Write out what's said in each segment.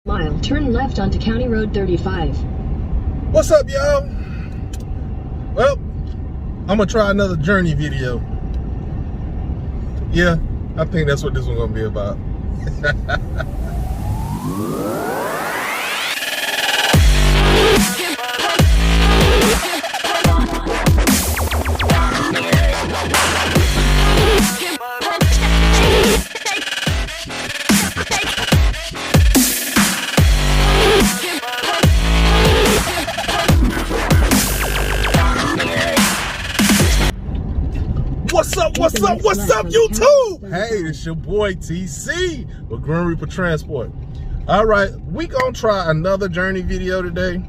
Mile, turn left onto County Road 35. What's up, y'all? Well, I'm gonna try another journey video. Yeah, I think that's what this one's gonna be about. What's up, YouTube? Hey, it's your boy TC with GrimReaper Transport. All right, we gonna try another journey video today,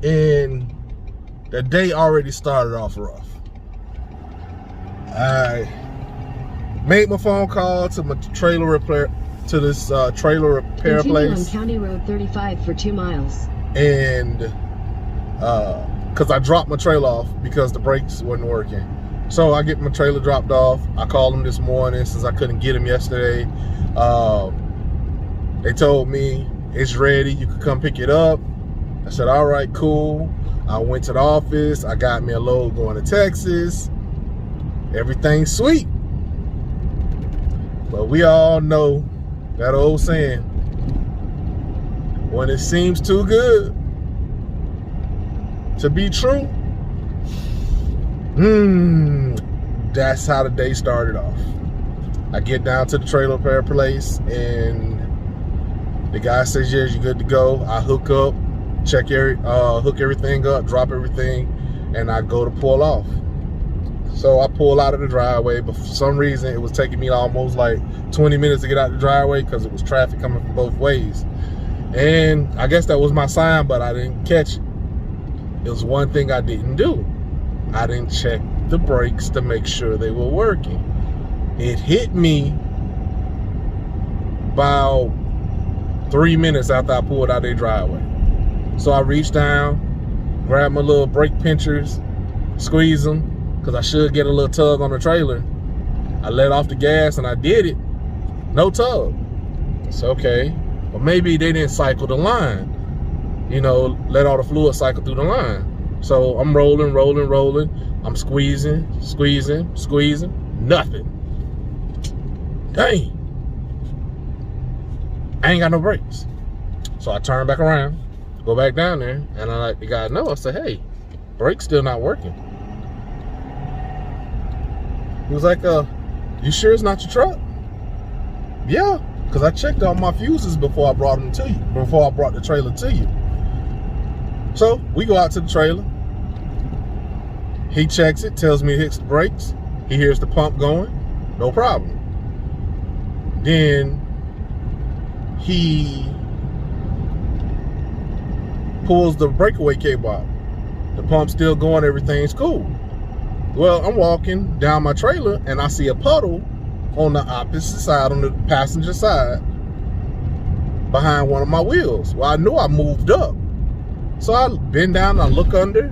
and the day already started off rough. I made my phone call to my trailer repair, to this trailer repair Continue place. on County Road 35 for 2 miles. And because I dropped my trailer off because the brakes wasn't working. So I get my trailer dropped off. I called them this morning since I couldn't get them yesterday. They told me it's ready, you can come pick it up. I said, all right, cool. I went to the office. I got me a load going to Texas. Everything's sweet. But we all know that old saying, when it seems too good to be true, that's how the day started off. I get down to the trailer repair place and the guy says, yes, you're good to go. I hook up, hook everything up, drop everything, and I go to pull off. So I pull out of the driveway, but for some reason it was taking me almost like 20 minutes to get out the driveway because it was traffic coming from both ways. And I guess that was my sign, but I didn't catch it. It was one thing I didn't do. I didn't check the brakes to make sure they were working. It hit me about 3 minutes after I pulled out their driveway. So I reached down, grabbed my little brake pinchers, squeeze them, because I should get a little tug on the trailer. I let off the gas and I did it. No tug. It's okay. Well, maybe they didn't cycle the line. You know, let all the fluid cycle through the line. So I'm rolling. I'm squeezing. Nothing. Dang. I ain't got no brakes. So I turn back around, go back down there, and I let the guy know. I said, hey, brakes still not working. He was like, you sure it's not your truck? Yeah, because I checked all my fuses before I brought them to you, before I brought the trailer to you. So we go out to the trailer. He checks it, tells me it hits the brakes. He hears the pump going, no problem. Then he pulls the breakaway cable out. The pump's still going, everything's cool. Well, I'm walking down my trailer and I see a puddle on the opposite side, on the passenger side, behind one of my wheels. Well, I knew I moved up. So I bend down and I look under.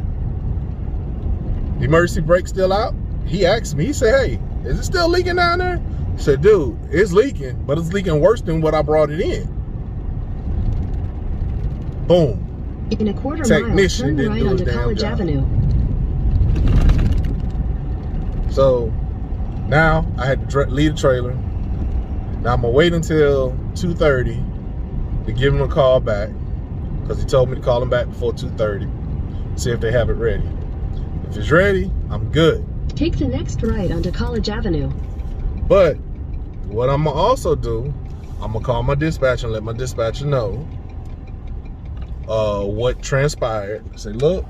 The emergency brake's still out. He asked me, he said, hey, is it still leaking down there? I said, dude, it's leaking, but it's leaking worse than what I brought it in. Boom. In a quarter Technician mile, turn right onto College Avenue. So now I had to leave the trailer. Now I'm gonna wait until 2:30 to give him a call back, because he told me to call him back before 2:30, see if they have it ready. If it's ready, I'm good. Take the next right onto College Avenue. But what I'm gonna also do, I'm gonna call my dispatcher and let my dispatcher know what transpired. Say, look,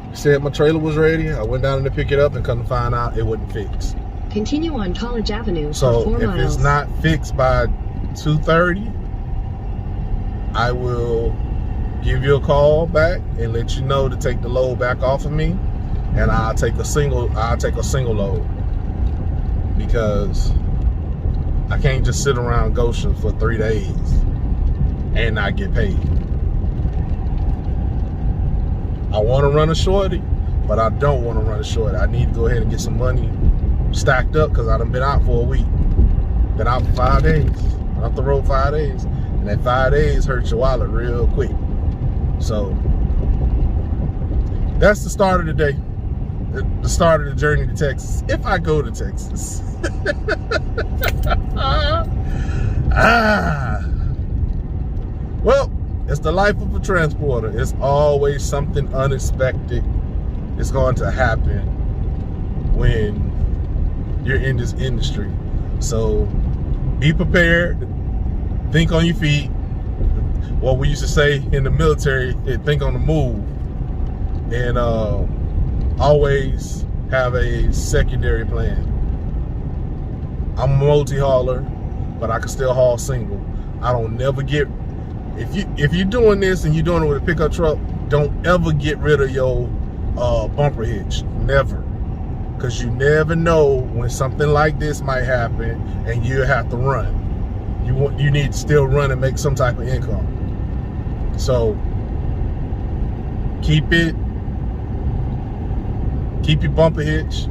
he said my trailer was ready. I went down to pick it up and come to find out it wasn't fixed. Continue on College Avenue So for 4 miles. If it's not fixed by 2:30, I will give you a call back and let you know to take the load back off of me, and I'll take a single load, because I can't just sit around Goshen for 3 days and not get paid. I want to run a shorty, but I don't want to run a shorty. I need to go ahead and get some money stacked up because I done been out for a week. Been out for 5 days. Been off the road 5 days. And that 5 days hurts your wallet real quick. So that's the start of the day. The start of the journey to Texas. If I go to Texas. Well, it's the life of a transporter. It's always something unexpected is going to happen when you're in this industry. So be prepared. Think on your feet. What we used to say in the military, think on the move. And always have a secondary plan. I'm a multi-hauler, but I can still haul single. I don't never get, if you're doing this and you're doing it with a pickup truck, don't ever get rid of your bumper hitch. Never. Because you never know when something like this might happen and you have to run. You need to still run and make some type of income. So keep your bumper hitch,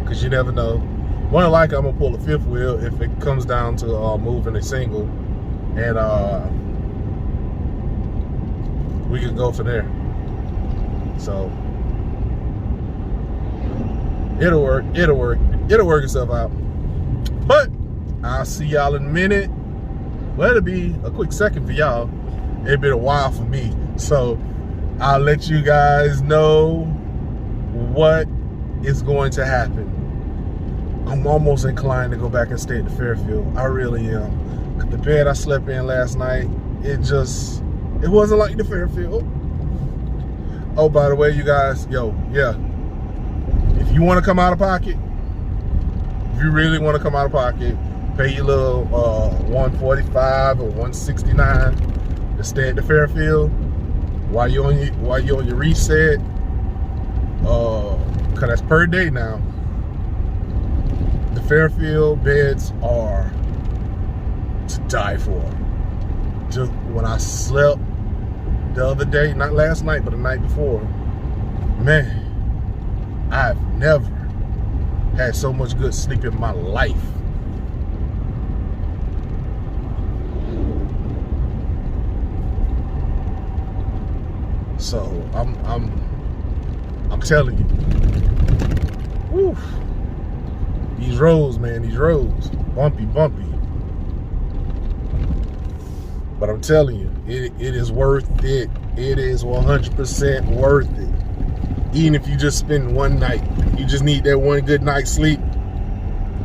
because you never know. More than likely, I'm gonna pull a fifth wheel if it comes down to moving a single, and we can go from there. So it'll work itself out. But I'll see y'all in a minute. Well, it'll be a quick second for y'all. It's been a while for me, so I'll let you guys know what is going to happen. I'm almost inclined to go back and stay at the Fairfield. I really am. The bed I slept in last night, it wasn't like the Fairfield. Oh, by the way, you guys, yeah. If you want to come out of pocket, if you really want to come out of pocket, pay your little $145 or $169 to stay at the Fairfield while you're on your reset. Cause that's per day now. The Fairfield beds are to die for. Just when I slept the other day, not last night, but the night before, man, I've never had so much good sleep in my life. So I'm telling you, whew, these roads, man, bumpy. But I'm telling you, it is worth it. It is 100% worth it. Even if you just spend one night, you just need that one good night's sleep,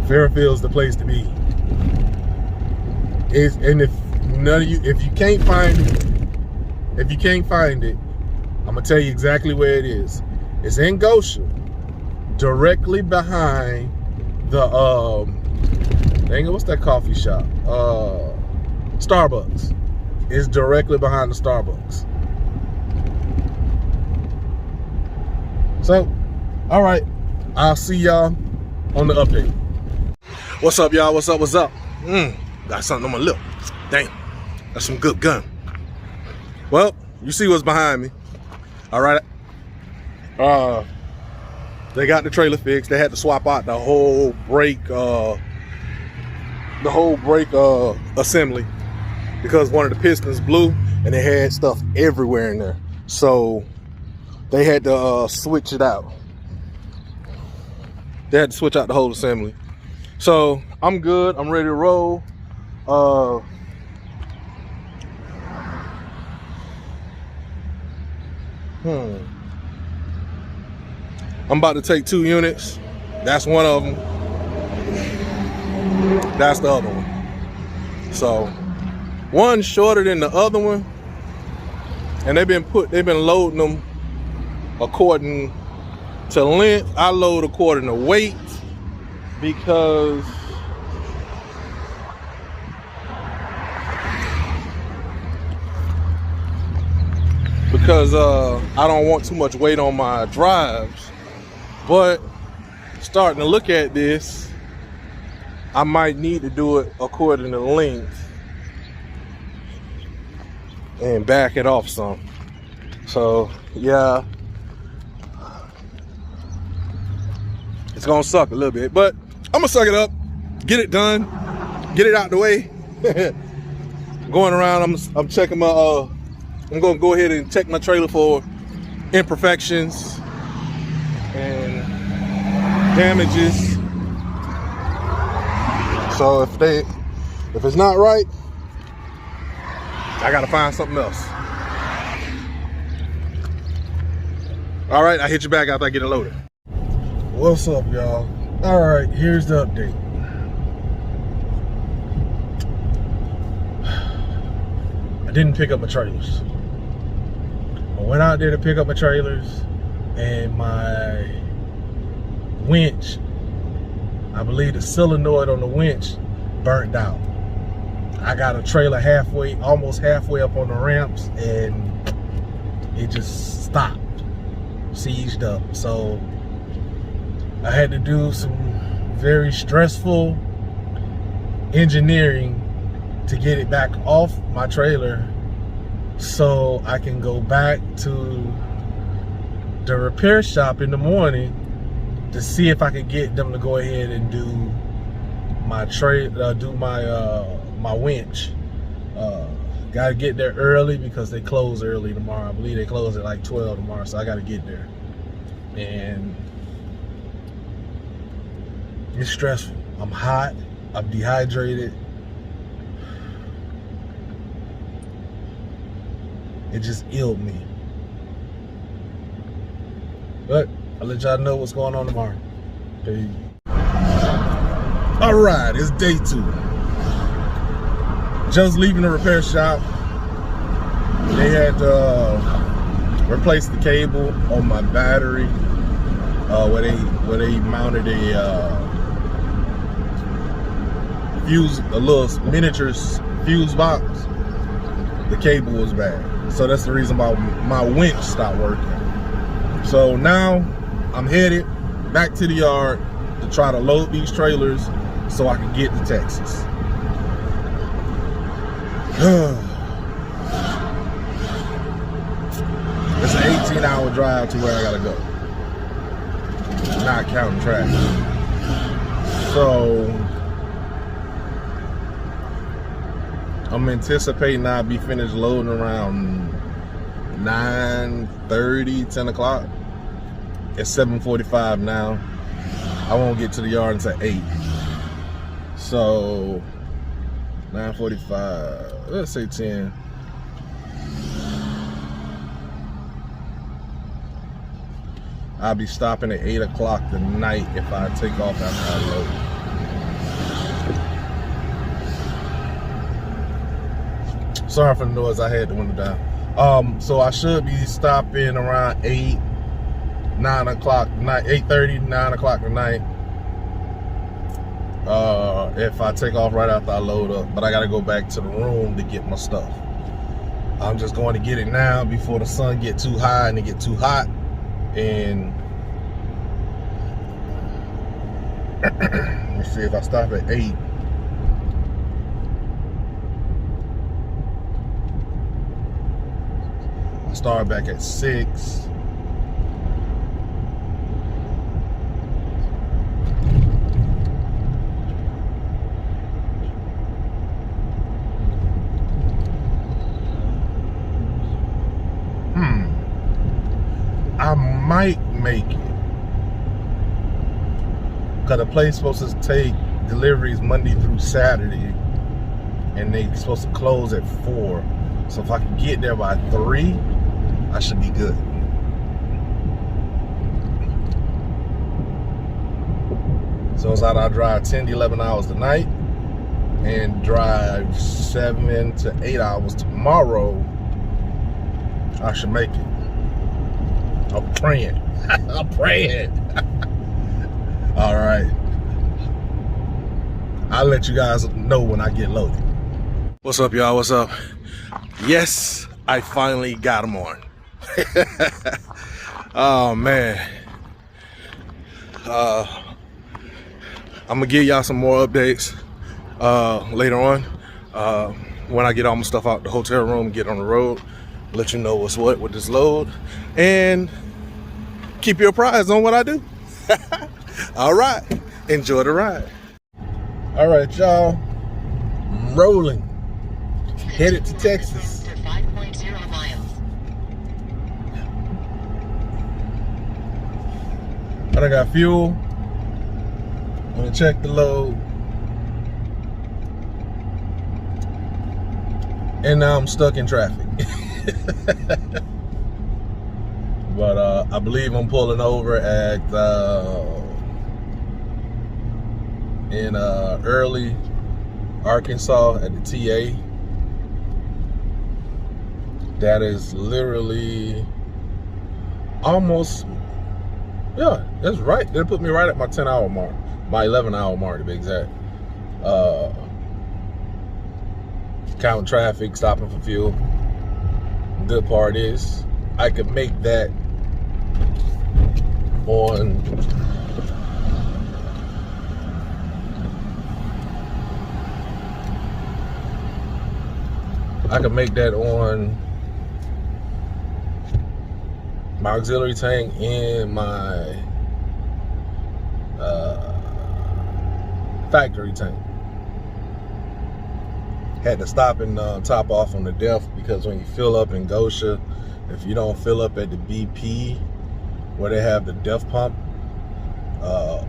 Fairfield's the place to be. And if you can't find it, I'm gonna tell you exactly where it is. It's in Goshen, directly behind the what's that coffee shop? Starbucks. It's directly behind the Starbucks. So, all right, I'll see y'all on the update. What's up, y'all? What's up? Got something on my lip. Dang, that's some good gum. Well, you see what's behind me. All right. They got the trailer fixed. They had to swap out the whole brake assembly because one of the pistons blew and it had stuff everywhere in there. So they had to switch it out. They had to switch out the whole assembly. So I'm good. I'm ready to roll. I'm about to take 2 units. That's one of them. That's the other one. So one's shorter than the other one, and they've been loading them according to length. I load according to weight because I don't want too much weight on my drives. But starting to look at this, I might need to do it according to length and back it off some. So yeah, it's gonna suck a little bit, but I'm gonna suck it up, get it done, get it out the way. going around. I'm checking my. I'm gonna go ahead and check my trailer for imperfections and damages. So if it's not right, I gotta find something else. All right, I hit you back after I get it loaded. What's up, y'all? All right, here's the update. I didn't pick up my trailers. I went out there to pick up my trailers, and my winch, I believe the solenoid on the winch burnt out. I got a trailer almost halfway up on the ramps, and it just stopped, seized up. So I had to do some very stressful engineering to get it back off my trailer so I can go back to the repair shop in the morning to see if I could get them to go ahead and do my my winch. Gotta get there early because they close early tomorrow. I believe they close at like 12 tomorrow, so I gotta get there. And it's stressful. I'm hot, I'm dehydrated. It just illed me. But I'll let y'all know what's going on tomorrow. Peace. All right, it's day 2. Just leaving the repair shop. They had replaced the cable on my battery where they mounted a little miniature fuse box. The cable was bad. So that's the reason why my winch stopped working. So now I'm headed back to the yard to try to load these trailers so I can get to Texas. It's an 18-hour drive to where I gotta go, not counting traffic. So I'm anticipating I'll be finished loading around 9:30, 10 o'clock. It's 7:45 now. I won't get to the yard until 8. So 9:45, let's say 10. I'll be stopping at 8 o'clock tonight if I take off after I load. Sorry for the noise, I had the window down. So I should be stopping around 8, 9 o'clock night, 8:30, 9 o'clock tonight. If I take off right after I load up, but I gotta go back to the room to get my stuff. I'm just going to get it now before the sun get too high and it get too hot. And let's see, if I stop at 8, I start back at 6. I might make it, because the place supposed to take deliveries Monday through Saturday, and they supposed to close at 4. So if I can get there by 3, I should be good. So it's either I drive 10 to 11 hours tonight and drive 7 to 8 hours tomorrow. I should make it. I'm praying. I'm praying. All right. I'll let you guys know when I get loaded. What's up, y'all? What's up? Yes, I finally got them on. Oh, man. I'm gonna give y'all some more updates later on when I get all my stuff out the hotel room and get on the road. Let you know what's what with this load and keep you apprised on what I do. All right, enjoy the ride. All right, y'all, I'm rolling. headed to Texas. 5.0 miles. I got fuel. I'm gonna check the load. And now I'm stuck in traffic. But I believe I'm pulling over at in early Arkansas at the TA. That is literally almost, yeah, that's right. That put me right at my 10-hour mark, my 11-hour mark to be exact. Counting traffic, stopping for fuel. Good part is I could make that on my auxiliary tank and my factory tank. Had to stop and top off on the DEF because when you fill up in Goshen, if you don't fill up at the BP where they have the DEF pump,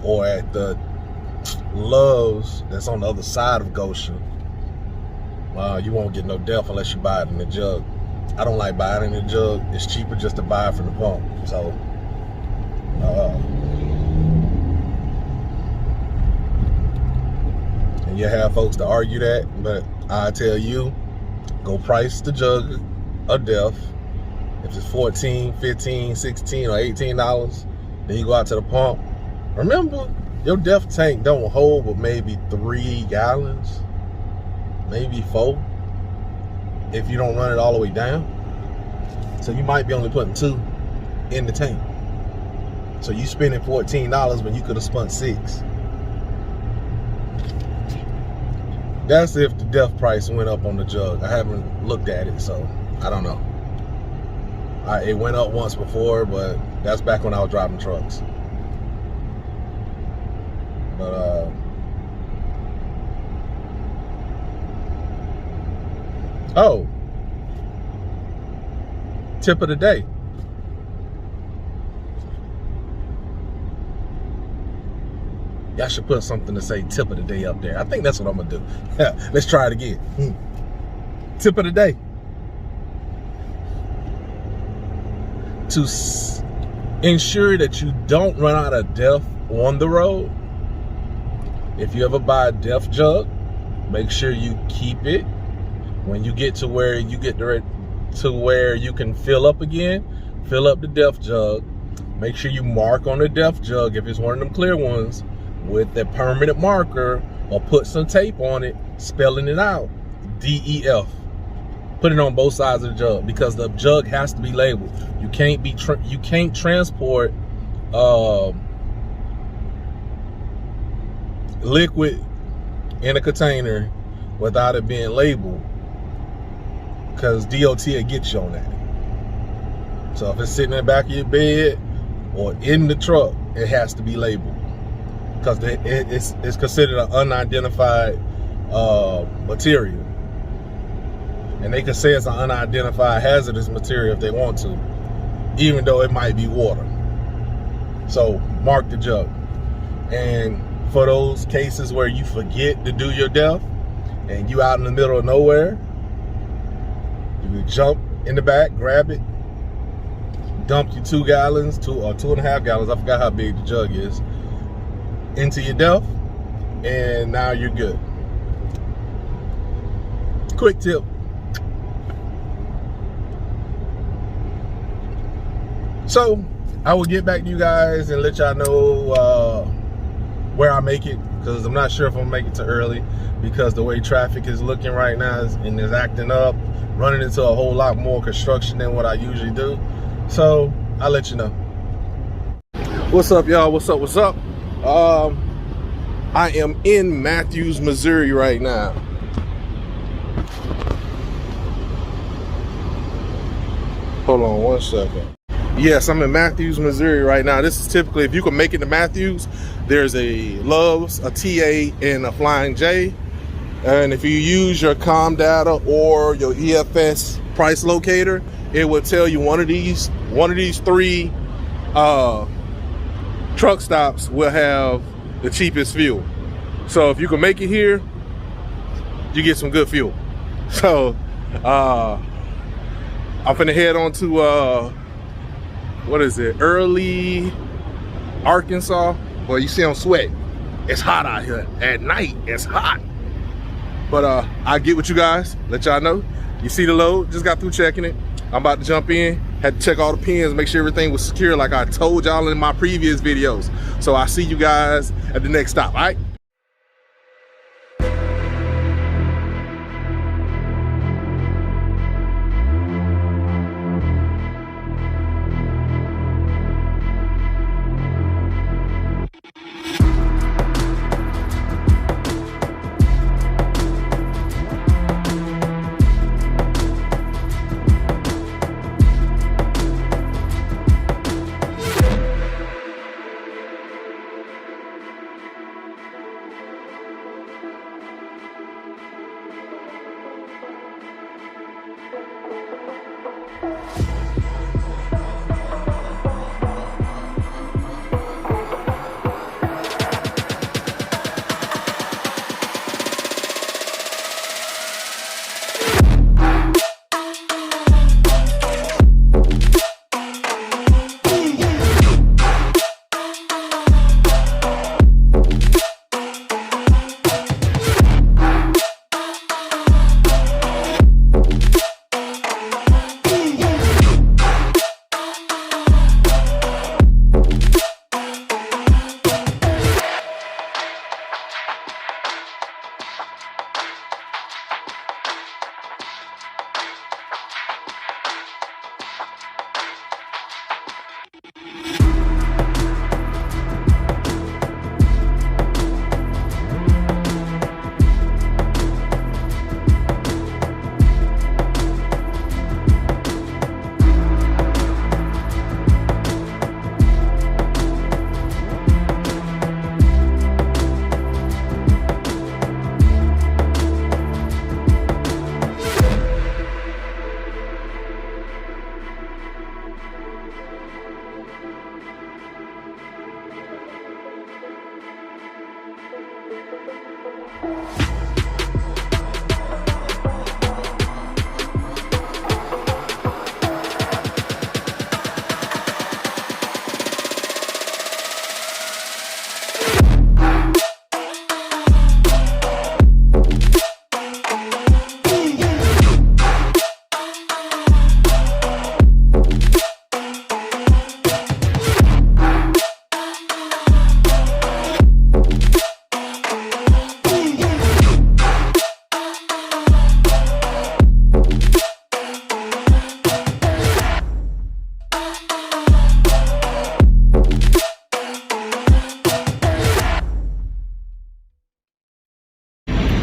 or at the Love's that's on the other side of Goshen, you won't get no DEF unless you buy it in the jug. I don't like buying it in the jug. It's cheaper just to buy it from the pump. So and you have folks to argue that, but I tell you, go price the jug of DEF. If it's $14, $15, $16, or $18, then you go out to the pump. Remember, your DEF tank don't hold but maybe 3 gallons, maybe 4, if you don't run it all the way down. So you might be only putting 2 in the tank. So you spending $14 when you could have spent 6. That's if the DEF price went up on the jug. I haven't looked at it, so I don't know. It went up once before, but that's back when I was driving trucks. But oh, tip of the day. Y'all should put something to say tip of the day up there. I think that's what I'm gonna do. Let's try it again. Tip of the day. To ensure that you don't run out of DEF on the road, if you ever buy a DEF jug, make sure you keep it. When you get to where you can fill up again, fill up the DEF jug. Make sure you mark on the DEF jug, if it's one of them clear ones, with a permanent marker, or put some tape on it spelling it out, DEF. Put it on both sides of the jug, because the jug has to be labeled. You can't transport liquid in a container without it being labeled, because DOT will get you on that. So if it's sitting in the back of your bed or in the truck, it has to be labeled, because it's considered an unidentified material. And they can say it's an unidentified hazardous material if they want to, even though it might be water. So mark the jug. And for those cases where you forget to do your DEF and you out in the middle of nowhere, you jump in the back, grab it, dump your 2 gallons, 2 or 2.5 gallons, I forgot how big the jug is, into your DEF, and now you're good. Quick tip. So I will get back to you guys and let y'all know where I make it, because I'm not sure if I'm gonna make it to early, because the way traffic is looking right now and is acting up, running into a whole lot more construction than what I usually do. So I'll let you know. What's up, y'all? What's up? I am in Matthews, Missouri right now. Hold on one second. Yes, I'm in Matthews, Missouri right now. This is typically, if you can make it to Matthews, there's a Love's, a TA, and a Flying J. And if you use your COM data or your EFS price locator, it will tell you one of these 3 truck stops will have the cheapest fuel. So if you can make it here, you get some good fuel. So I'm finna head on to what is it, Early, Arkansas. Well, you see I'm sweating. It's hot out here. At night, it's hot. But I'll get with you guys, let y'all know. You see the load, just got through checking it. I'm about to jump in, had to check all the pins, make sure everything was secure like I told y'all in my previous videos. So I'll see you guys at the next stop, all right?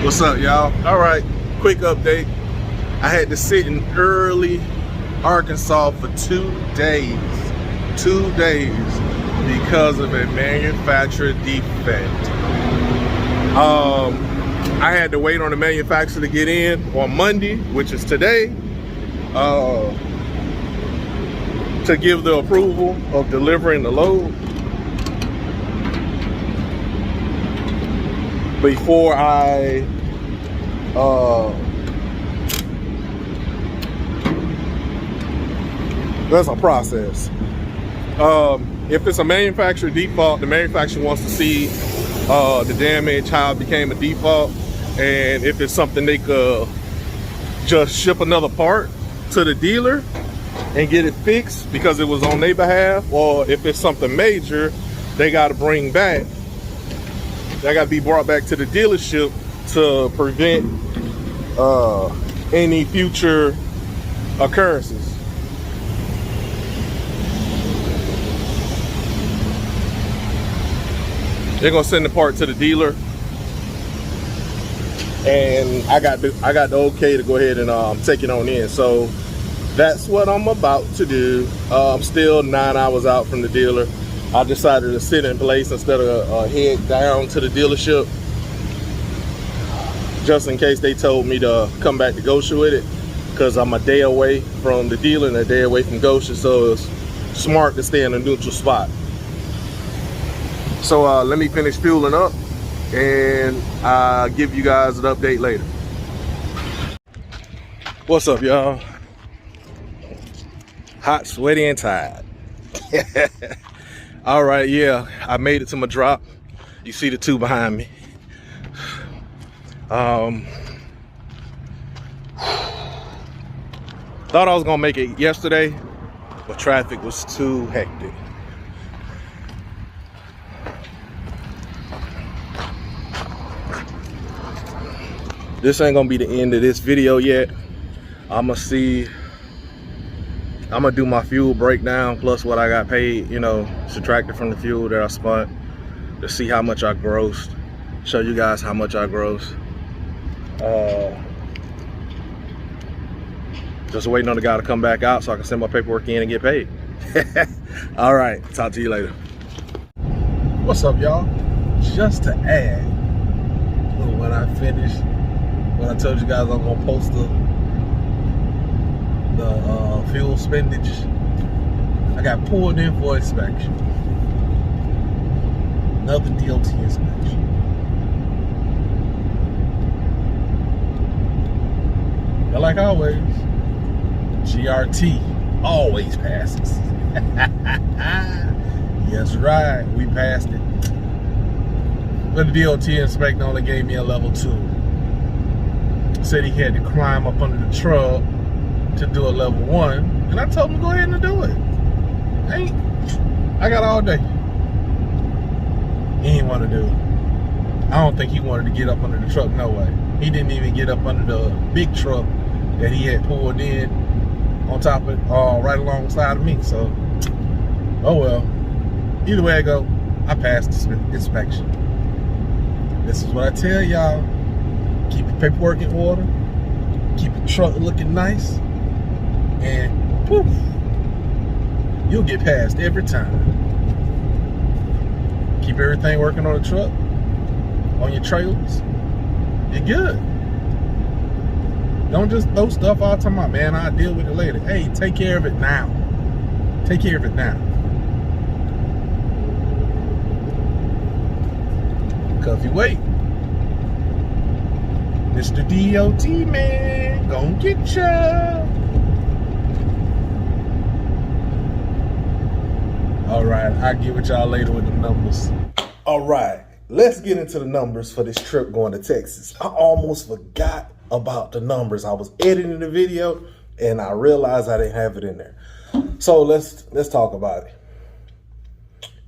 What's up, y'all? All right, quick update. I had to sit in Early, Arkansas for 2 days. 2 days because of a manufacturer defect. I had to wait on the manufacturer to get in on Monday, which is today, to give the approval of delivering the load before I that's a process. If it's a manufacturer default, the manufacturer wants to see the damage, how it became a default, and if it's something they could just ship another part to the dealer and get it fixed because it was on their behalf, or if it's something major, they got to bring back. They got to be brought back to the dealership to prevent any future occurrences. They're gonna send the part to the dealer, and I got the okay to go ahead and take it on in. So that's what I'm about to do. I'm still 9 hours out from the dealer. I decided to sit in place instead of head down to the dealership. just in case they told me to come back to Goshen with it, because I'm a day away from the dealer and a day away from Goshen, so it's smart to stay in a neutral spot. So let me finish fueling up and I'll give you guys an update later. What's up, y'all? Hot, sweaty, and tired. All right, yeah, I made it to my drop. You see the two behind me. Thought I was gonna make it yesterday, but traffic was too hectic. This ain't gonna be the end of this video yet. I'm gonna do my fuel breakdown plus what I got paid, you know, subtracted from the fuel that I spent, to see how much I grossed. Show you guys how much I grossed. Just waiting on the guy to come back out so I can send my paperwork in and get paid. All right, talk to you later. What's up, y'all? Just to add, when I finish, when I told you guys I'm gonna post the fuel spendage, I got pulled in for inspection. Another DOT inspection. But like always, GRT always passes. Yes, right, we passed it. But the DOT inspector only gave me a level 2. Said he had to climb up under the truck to do a level 1, and I told him to go ahead and do it. I got all day. He didn't want to do it. I don't think he wanted to get up under the truck, no way. He didn't even get up under the big truck that he had pulled in on top of right alongside of me. So, oh well. Either way I go, I passed the inspection. This is what I tell y'all. Keep your paperwork in order. Keep your truck looking nice. And poof, you'll get passed every time. Keep everything working on the truck, on your trailers. You're good. Don't just throw stuff out talking about, man, I'll deal with it later. Hey, take care of it now. Take care of it now. Because if you wait, Mr. DOT, man, gonna get ya. All right, I'll get with y'all later with the numbers. All right, let's get into the numbers for this trip going to Texas. I almost forgot about the numbers. I was editing the video and I realized I didn't have it in there. So let's talk about it.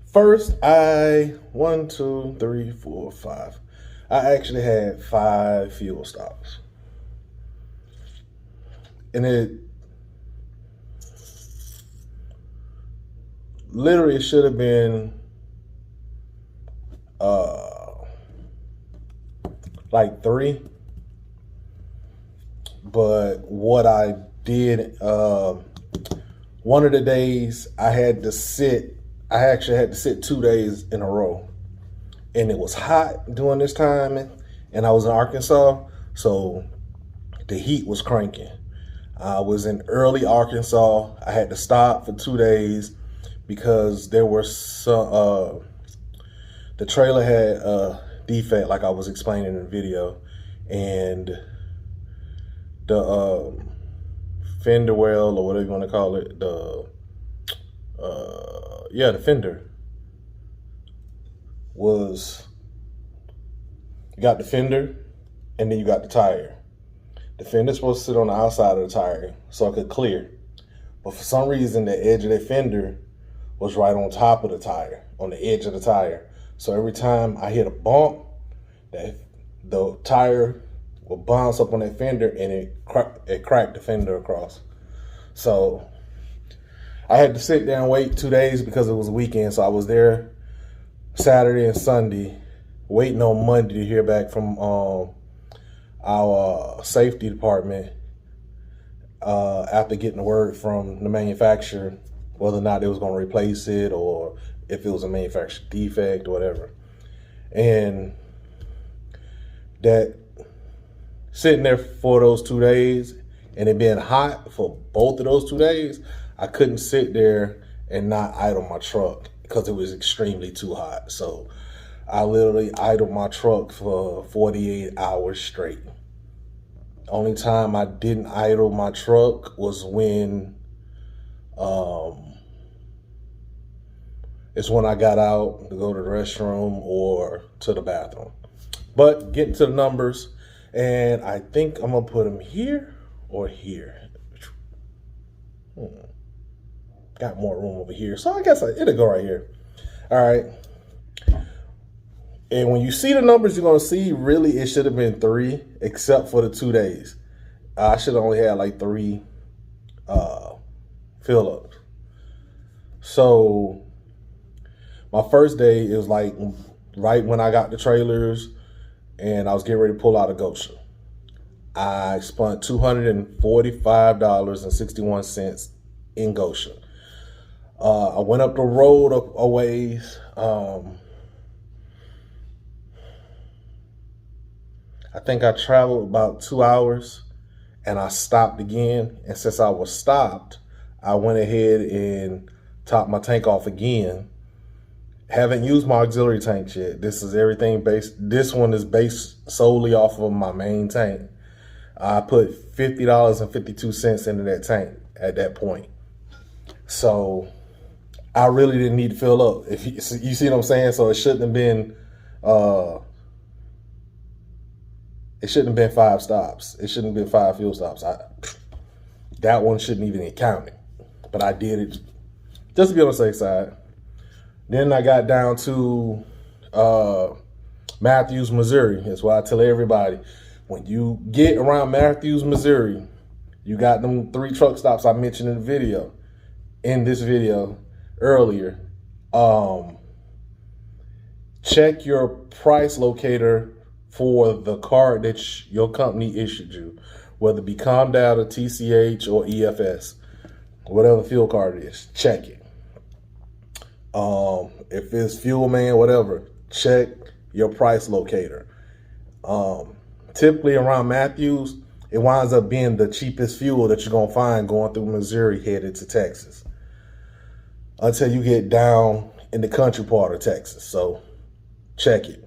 First, I actually had 5 fuel stops. And it literally should have been like 3. But what I did, one of the days I actually had to sit 2 days in a row. And it was hot during this time, and I was in Arkansas, so the heat was cranking. I was in early Arkansas. I had to stop for 2 days because there were some, the trailer had a defect, like I was explaining in the video, and the fender well, or whatever you want to call it, the fender was, you got the fender and then you got the tire. The fender's supposed to sit on the outside of the tire so it could clear. But for some reason, the edge of the fender was right on top of the tire, on the edge of the tire. So every time I hit a bump, the tire would bounce up on that fender and it cracked the fender across. So I had to sit there and wait 2 days because it was a weekend. So I was there Saturday and Sunday, waiting on Monday to hear back from our safety department after getting the word from the manufacturer whether or not they was going to replace it or if it was a manufacturer defect or whatever. And that sitting there for those 2 days and it being hot for both of those 2 days, I couldn't sit there and not idle my truck because it was extremely too hot. So I literally idled my truck for 48 hours straight. Only time I didn't idle my truck was when it's when I got out to go to the restroom or to the bathroom. But getting to the numbers, and I think I'm gonna put them here or here. Got more room over here, so I guess it'll go right here. All right. And when you see the numbers, you're gonna see really it should have been 3, except for the 2 days. I should have only had like 3 fill ups. So my first day is like right when I got the trailers and I was getting ready to pull out of Goshen. I spent $245.61 in Goshen. I went up the road a ways. I think I traveled about 2 hours and I stopped again. And since I was stopped, I went ahead and topped my tank off again. Haven't used my auxiliary tank yet. This is everything based. This one is based solely off of my main tank. I put $50.52 into that tank at that point. So I really didn't need to fill up. If you see what I'm saying? So it shouldn't have been 5 stops. It shouldn't have been 5 fuel stops. That one shouldn't even have counted. But I did it just to be on the safe side. Then I got down to Matthews, Missouri. That's why I tell everybody, when you get around Matthews, Missouri, you got them 3 truck stops I mentioned in this video earlier. Check your price locator for the card that your company issued you, whether it be ComData, TCH, or EFS, whatever fuel card it is, check it. If it's Fuel Man, whatever, check your price locator. Typically around Matthews, it winds up being the cheapest fuel that you're gonna find going through Missouri headed to Texas, until you get down in the country part of Texas. So check it.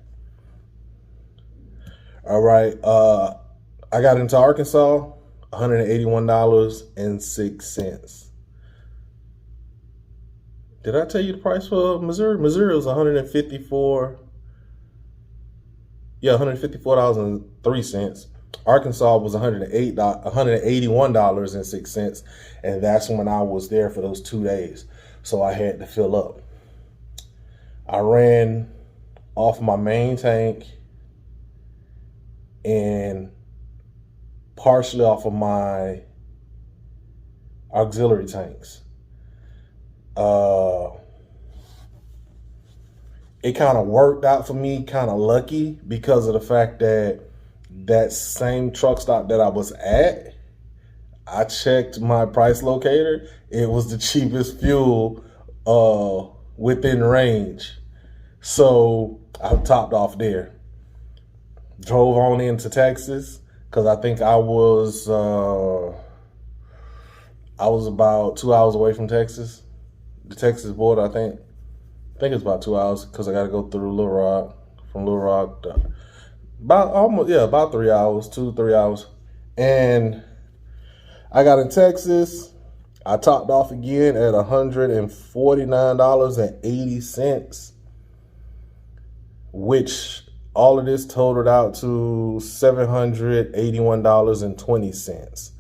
All right, I got into Arkansas, $181.06. Did I tell you the price for Missouri? Missouri was $154. Yeah, $154.03. Arkansas was $181.06, and that's when I was there for those 2 days. So I had to fill up. I ran off my main tank and partially off of my auxiliary tanks. It kind of worked out for me, kind of lucky, because of the fact that that same truck stop that I was at, I checked my price locator. It was the cheapest fuel within range. So I topped off there. Drove on into Texas because I think I was about 2 hours away from Texas. The Texas border, I think it's about 2 hours because I got to go through Little Rock. From Little Rock to about 3 hours, 2-3 hours. And I got in Texas. I topped off again at $149.80, which all of this totaled out to $781.20.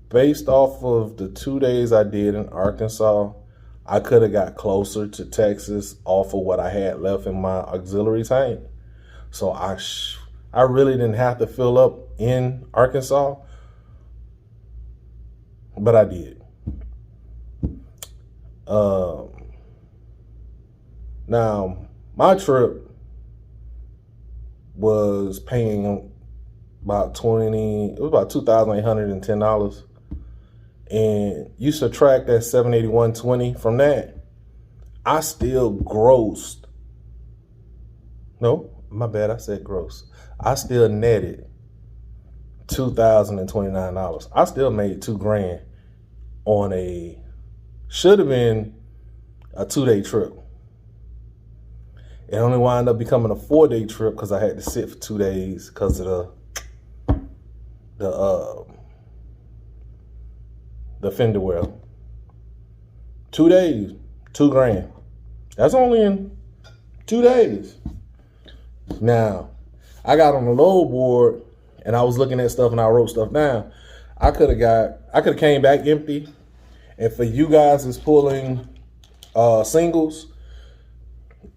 Based off of the 2 days I did in Arkansas, I could have got closer to Texas off of what I had left in my auxiliary tank. So I really didn't have to fill up in Arkansas, but I did. Now, my trip was paying about $2,810. And you subtract that $781.20 from that, I still grossed. No, my bad, I said gross. I still netted $2,029. I still made $2,000 on should have been a 2-day trip. It only wound up becoming a 4-day trip because I had to sit for 2 days because of the fender well. 2 days, $2,000. That's only in 2 days. Now, I got on the load board and I was looking at stuff and I wrote stuff down. I could have came back empty. And for you guys that's pulling singles,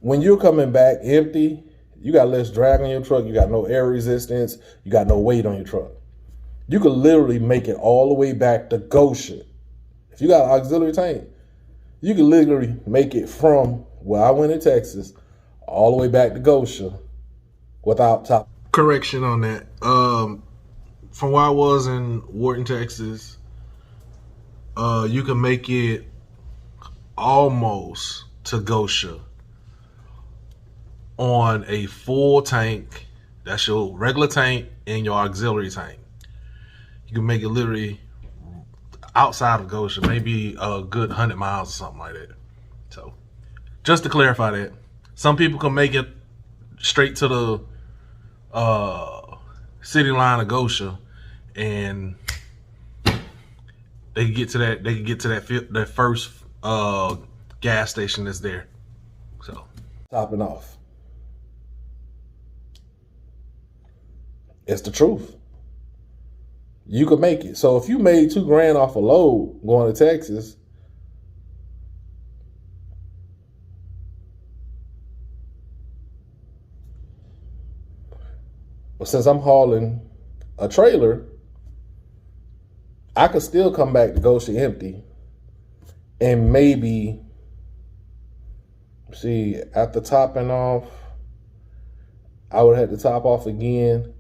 when you're coming back empty, you got less drag on your truck, you got no air resistance, you got no weight on your truck. You could literally make it all the way back to Goshen. If you got an auxiliary tank, you can literally make it from where I went in Texas all the way back to Goshen without top. Correction on that. From where I was in Wharton, Texas, you can make it almost to Goshen on a full tank. That's your regular tank and your auxiliary tank. You can make it literally outside of Goshen, maybe a good 100 miles or something like that. So just to clarify that, some people can make it straight to the city line of Goshen, and they can get to that. They can get to that first gas station that's there. So topping off, it's the truth. You could make it. So if you made $2,000 off a load going to Texas, but since I'm hauling a trailer, I could still come back to Goshen empty and maybe, see, after topping off, I would have to top off again.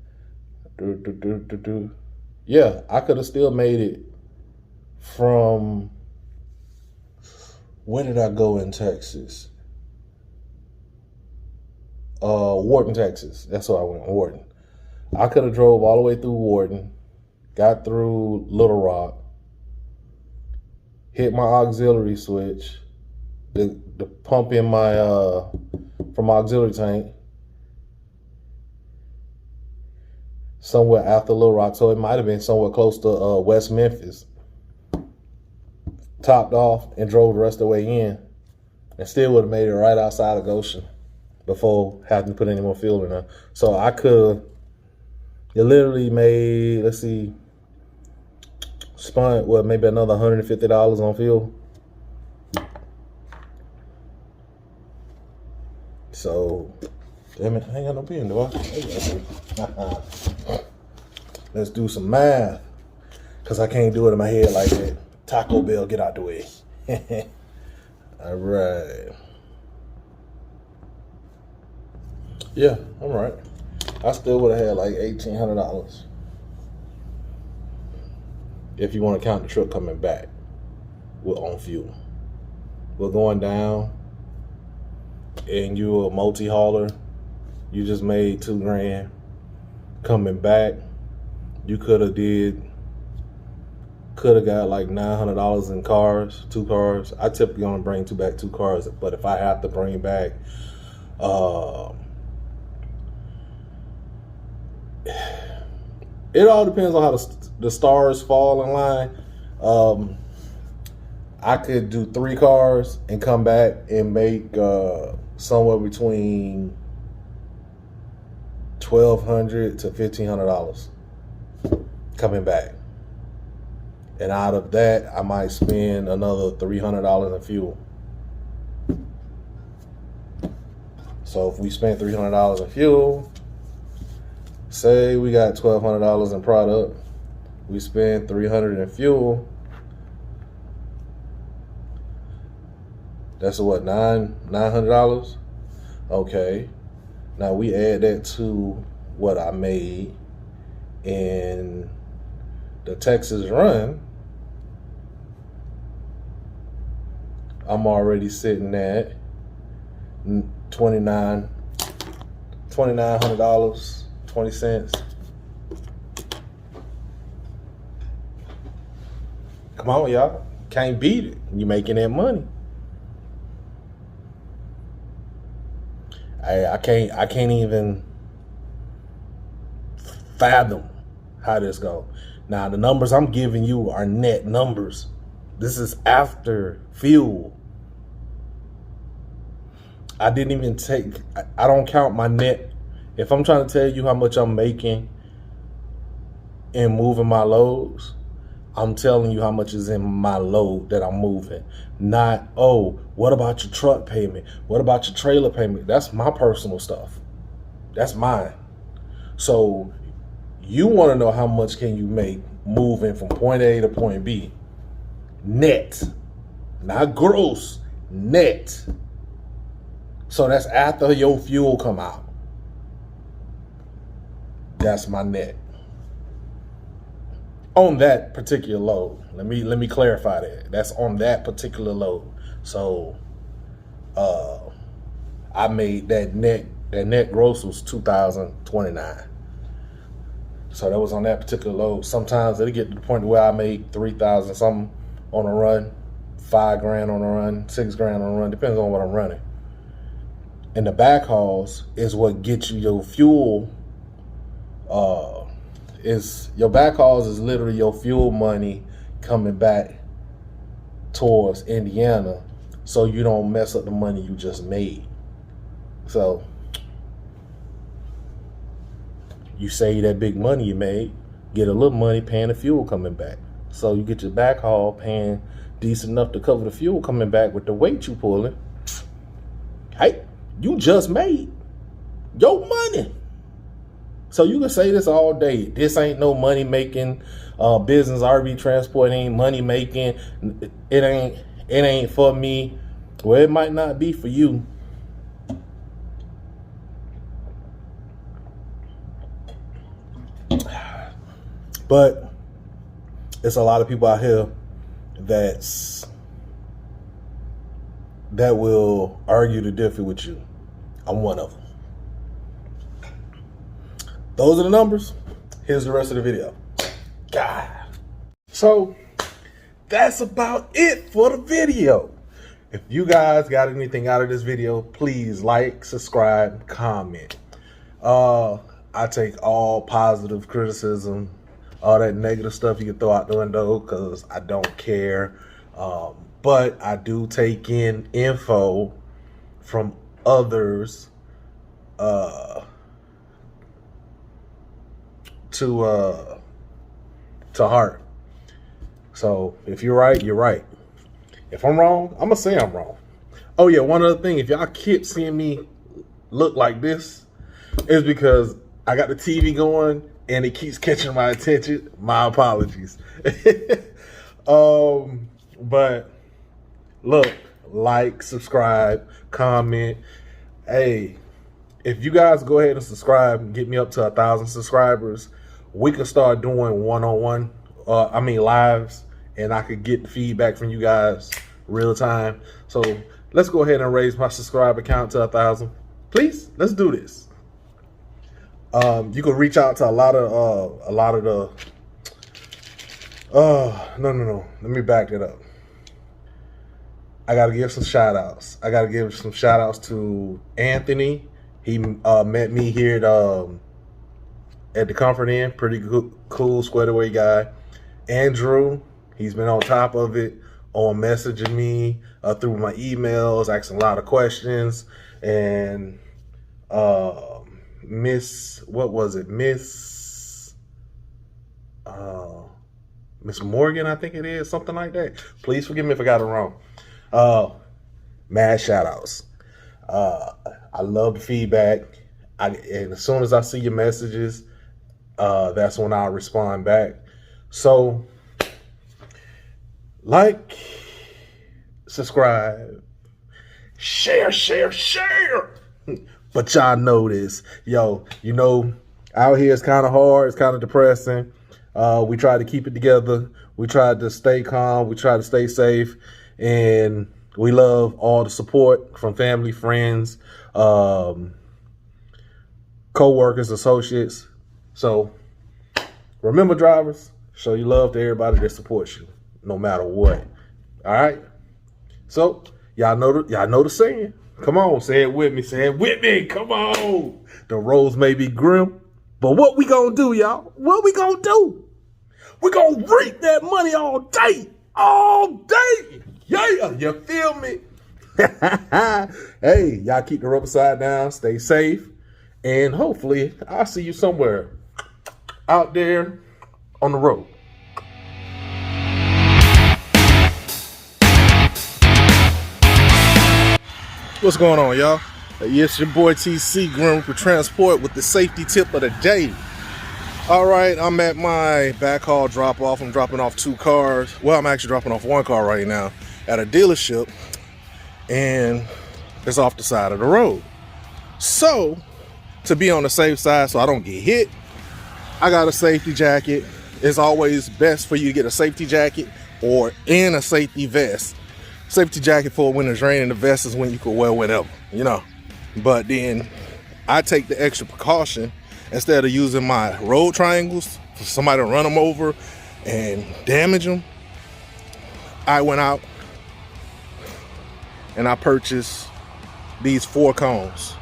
Yeah, I could have still made it from, where did I go in Texas? Wharton, Texas. That's where I went, Wharton. I could have drove all the way through Wharton, got through Little Rock, hit my auxiliary switch, the pump in my from my auxiliary tank, somewhere after Little Rock, so it might have been somewhere close to West Memphis. Topped off and drove the rest of the way in, and still would have made it right outside of Goshen before having to put any more fuel in there. So I could, it literally made, let's see, spent what, maybe another $150 on fuel. So, damn it, I ain't got no pen, do I? Let's do some math, because I can't do it in my head like that. Taco Bell, get out the way. All right. Yeah, I'm right. I still would have had like $1,800 if you want to count the truck coming back on fuel. We're going down, and you're a multi-hauler. You just made $2,000. Coming back, you could have got like $900 in cars, 2 cars. I typically only bring two cars, but if I have to bring back, it all depends on how the stars fall in line. I could do 3 cars and come back and make somewhere between $1,200 to $1,500 coming back. And out of that, I might spend another $300 in fuel. So if we spend $300 in fuel, say we got $1,200 in product, we spend $300 in fuel. That's what, $900? Okay. Now we add that to what I made in the Texas run. I'm already sitting at $2,900, 20 cents. Come on, y'all. Can't beat it. You making that money. I can't even fathom how this go. Now, the numbers I'm giving you are net numbers. This is after fuel. I didn't even I don't count my net. If I'm trying to tell you how much I'm making in moving my loads, I'm telling you how much is in my load that I'm moving. Not, oh, what about your truck payment? What about your trailer payment? That's my personal stuff. That's mine. So you want to know how much can you make moving from point A to point B. Net. Not gross. Net. So that's after your fuel come out. That's my net. On that particular load. Let me clarify that. That's on that particular load. So I made that net gross was $2,029. So that was on that particular load. Sometimes it'll get to the point where I make 3,000 something on a run, 5 grand on a run, 6 grand on a run, depends on what I'm running. And the backhauls is what gets you your fuel. Your backhauls is literally your fuel money coming back towards Indiana, so you don't mess up the money you just made. So you save that big money you made, get a little money paying the fuel coming back. So you get your backhaul paying decent enough to cover the fuel coming back with the weight you pulling. Hey, you just made your money. So you can say this all day. This ain't no money making business. RV transport ain't money making. It ain't for me. Well, it might not be for you. But it's a lot of people out here that will argue the difference with you. I'm one of them. Those are the numbers. Here's the rest of the video. God. So that's about it for the video. If you guys got anything out of this video, please like, subscribe, comment. I take all positive criticism, all that negative stuff you can throw out the window because I don't care. But I do take in info from others to heart. So if you're right, you're right. If I'm wrong, I'm gonna say I'm wrong. Oh yeah, one other thing, if y'all keep seeing me look like this, it's because I got the TV going and it keeps catching my attention. My apologies. But look, like, subscribe, comment. Hey, if you guys go ahead and subscribe and get me up to 1,000 subscribers, we can start doing one-on-one, lives, and I could get the feedback from you guys real time. So let's go ahead and raise my subscriber count to 1,000. Please, let's do this. You can reach out to a lot of the, no. Let me back it up. I got to give some shout outs. I got to give some shout outs to Anthony. He met me here at the Comfort Inn. Pretty cool, squared away guy. Andrew, he's been on top of it, on messaging me through my emails, asking a lot of questions. And Miss Morgan, I think it is, something like that. Please forgive me if I got it wrong. Mad shout outs. I love the feedback. And as soon as I see your messages, that's when I'll respond back. So, like, subscribe, share. But y'all know this. Yo, out here it's kind of hard. It's kind of depressing. We try to keep it together. We try to stay calm. We try to stay safe. And We love all the support from family, friends, co-workers, associates. So remember, drivers, show your love to everybody that supports you, no matter what. All right. So y'all know the saying. Come on, say it with me. Say it with me. Come on. The roads may be grim, but what we gonna do, y'all? What we gonna do? We gonna reap that money all day. All day. Yeah, you feel me? Hey, y'all keep the rubber side down, stay safe, and hopefully I'll see you somewhere out there on the road. What's going on, y'all? Yes, your boy TC, GrimReapertransport, with the safety tip of the day. All right, I'm at my backhaul drop-off. I'm dropping off 2 cars. Well, I'm actually dropping off 1 car right now at a dealership, and it's off the side of the road. So, to be on the safe side so I don't get hit, I got a safety jacket. It's always best for you to get a safety jacket or in a safety vest. Safety jacket for when it's raining, the vest is when you can wear whatever, you know. But then I take the extra precaution. Instead of using my road triangles for somebody to run them over and damage them, I went out and I purchased these 4 cones.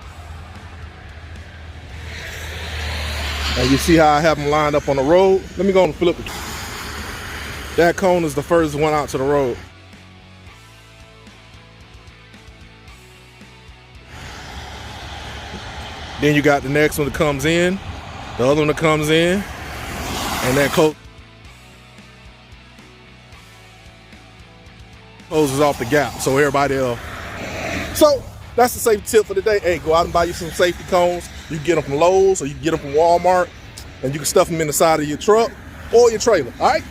And you see how I have them lined up on the road? Let me go and flip it. That cone is the first one out to the road. Then you got the next one that comes in, the other one that comes in, and that closes off the gap so everybody else. So that's the safety tip for the day. Hey, go out and buy you some safety cones. You can get them from Lowe's or you can get them from Walmart, and you can stuff them in the side of your truck or your trailer, all right?